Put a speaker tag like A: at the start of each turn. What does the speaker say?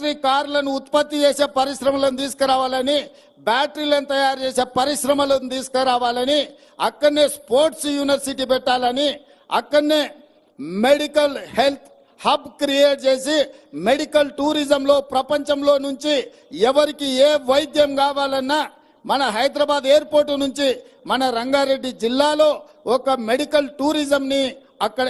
A: electric కార్లను ఉత్పత్తి చేసే పరిశ్రమలను తీసుకురావాలని, బ్యాటరీలను తయారు చేసే పరిశ్రమలను తీసుకురావాలని, అక్కడనే స్పోర్ట్స్ యూనివర్సిటీ పెట్టాలని, అక్కడనే మెడికల్ హెల్త్ హబ్ క్రియేట్ చేసి మెడికల్ టూరిజంలో ప్రపంచంలో నుంచి ఎవరికి ఏ వైద్యం కావాలన్నా మన హైదరాబాద్ ఎయిర్పోర్ట్ నుంచి మన రంగారెడ్డి జిల్లాలో ఒక మెడికల్ టూరిజంని అక్కడ